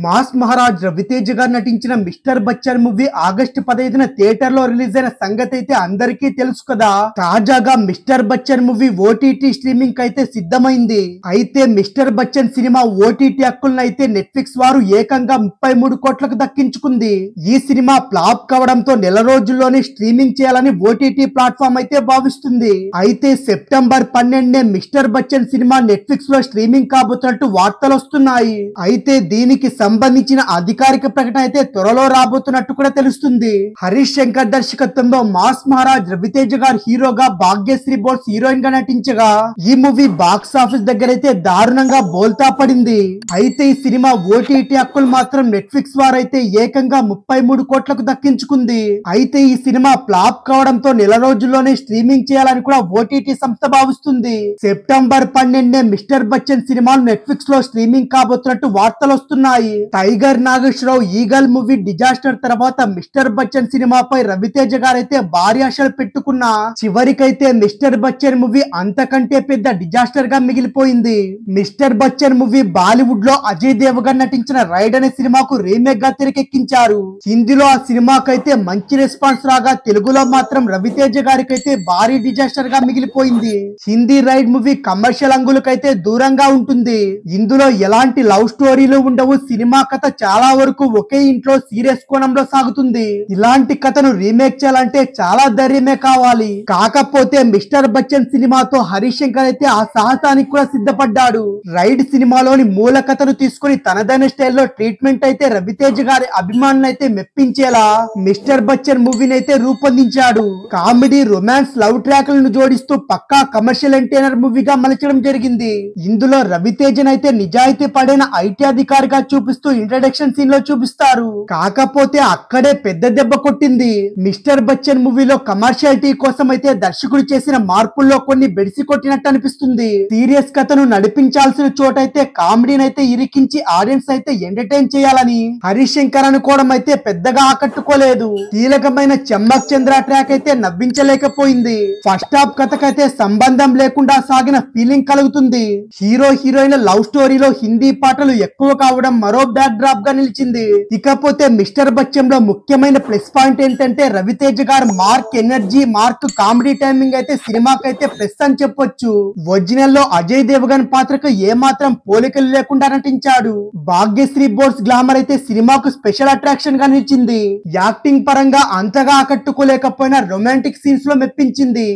Mass Maharaj Ravi Teja garu నటించిన Mister Bachchan movie August 15న theatre లో రిలీజ్ అయిన సంగతి అయితే అందరికీ తెలుసు కదా. తాజాగా Mister Bachchan movie OTT streaming అయితే సిద్ధమైంది. అయితే మిస్టర్ బచ్చన్ సినిమా ఓటీటీ హక్కులను అయితే నెట్ఫ్లిక్స్ వారు ఏకంగా 33 కోట్లకు దక్కించుకుంది. ఈ సినిమా ఫ్లాప్ కావడంతో నెల రోజుల్లోనే స్ట్రీమింగ్ చేయాలని ఓటీటీ ప్లాట్ఫామ్ అయితే భావిస్తుంది. అయితే సెప్టెంబర్ 12నే మిస్టర్ బచ్చన్ సినిమా నెట్ఫ్లిక్స్ లో స్ట్రీమింగ్ కాబోతున్నట్టు వార్తలు వస్తున్నాయి. అయితే దీనికి సంబంధించిన అధికారిక ప్రకటన అయితే త్వరలో రాబోతున్నట్టు కూడా తెలుస్తుంది. హరీష్ శంకర్ దర్శకత్వంలో మాస్ మహారాజ్ రవితేజ గారు హీరోగా, భాగ్యశ్రీ బోల్స్ హీరోయిన్ గా నటించగా ఈ మూవీ బాక్స్ ఆఫీస్ దగ్గర అయితే దారుణంగా బోల్తా పడింది. అయితే ఈ సినిమా ఓటీటీ హక్కులు మాత్రం నెట్ఫ్లిక్స్ వారైతే ఏకంగా 33 కోట్లకు దక్కించుకుంది. అయితే ఈ సినిమా ఫ్లాప్ కావడంతో నెల రోజుల్లోనే స్ట్రీమింగ్ చేయాలని కూడా ఓటీటీ సంస్థ భావిస్తుంది. సెప్టెంబర్ 12నే మిస్టర్ బచ్చన్ సినిమాను నెట్ఫ్లిక్స్ లో స్ట్రీమింగ్ కాబోతున్నట్టు వార్తలు వస్తున్నాయి. Tiger Nageswararao eagle movie disaster తర్వాత మిస్టర్ బచ్చన్ సినిమాపై రవితేజ గారైతే భారీ ఆశలు పెట్టుకున్నా చివరికైతే మిస్టర్ బచ్చన్ మూవీ అంతకంటే పెద్ద డిజాస్టర్ గా మిగిలిపోయింది. మిస్టర్ బచ్చన్ మూవీ బాలీవుడ్ లో అజయ్ దేవగన్ నటించిన రైడ్ అనే సినిమాకు రీమేక్ గా తెరకెక్కించారు. హిందీలో ఆ సినిమాకైతే మంచి రెస్పాన్స్ రాగా తెలుగులో మాత్రం రవితేజ గారికైతే భారీ డిజాస్టర్ గా మిగిలిపోయింది. హిందీ రైడ్ మూవీ కమర్షియల్ అంగులకైతే దూరంగా ఉంటుంది. ఇందులో ఎలాంటి లవ్ స్టోరీలు ఉండవు. సినిమా కథ చాలా వరకు ఒకే ఇంట్లో సీరియస్ కోణంలో సాగుతుంది. ఇలాంటి కథను రీమేక్ చేయాలంటే చాలా ధైర్యమే కావాలి. కాకపోతే మిస్టర్ బచ్చన్ సినిమాతో హరీష్ శంకర్ అయితే ఆ సాహసానికి కూడా సిద్ధపడ్డాడు. రైడ్ సినిమాలోని మూల కథను తీసుకుని తనదైన స్టైల్లో ట్రీట్మెంట్ అయితే రవితేజ గారి అభిమానులు అయితే మెప్పించేలా మిస్టర్ బచ్చన్ మూవీని అయితే రూపొందించాడు. కామెడీ, రొమాన్స్, లవ్ ట్రాక్లను జోడిస్తూ పక్కా కమర్షియల్ ఎంటర్టైనర్ మూవీగా మలచడం జరిగింది. ఇందులో రవితేజన్ అయితే నిజాయితీ పడిన ఐటీ అధికారిగా చూపిస్తూ ఇంట్రడక్షన్ సీన్ లో చూపిస్తారు. కాకపోతే అక్కడే పెద్ద దెబ్బ కొట్టింది. మిస్టర్ బచ్చన్ మూవీలో కమర్షియాలిటీ కోసం అయితే దర్శకుడు చేసిన మార్పుల్లో కొన్ని బెడిసి కొట్టినట్టు అనిపిస్తుంది. సీరియస్ కథను నడిపించాల్సిన చోటైతే కామెడీని అయితే ఇరికించి ఆడియన్స్ అయితే ఎంటర్టైన్ చేయాలని హరీష్ శంకర్ అనుకోవడం అయితే పెద్దగా ఆకట్టుకోలేదు. కీలకమైన చెమ్మక్ చంద్ర ట్రాక్ అయితే నవ్వించలేకపోయింది. ఫస్ట్ హాఫ్ కథకైతే సంబంధం లేకుండా సాగిన ఫీలింగ్ కలుగుతుంది. హీరో హీరోయిన్ లవ్ స్టోరీలో హిందీ పాటలు ఎక్కువ కావడం మరో బ్యాక్ డ్రాప్ గా నిలిచింది. ఇకపోతే మిస్టర్ బచ్చన్ లో ముఖ్యమైన ప్లస్ పాయింట్ ఏంటంటే రవితేజ గారు mark energy, mark comedy timing అయితే సినిమాకైతే ప్లస్ అని చెప్పొచ్చు. ఒరిజినల్ లో అజయ్ దేవగన్ పాత్రకు ఏమాత్రం పోలికలు లేకుండా నటించాడు. భాగ్యశ్రీ బోల్స్ గ్లామర్ అయితే సినిమాకు స్పెషల్ అట్రాక్షన్ గా నిలిచింది. యాక్టింగ్ పరంగా అంతగా ఆకట్టుకోలేకపోయినా రొమాంటిక్ సీన్స్ లో మెప్పించింది.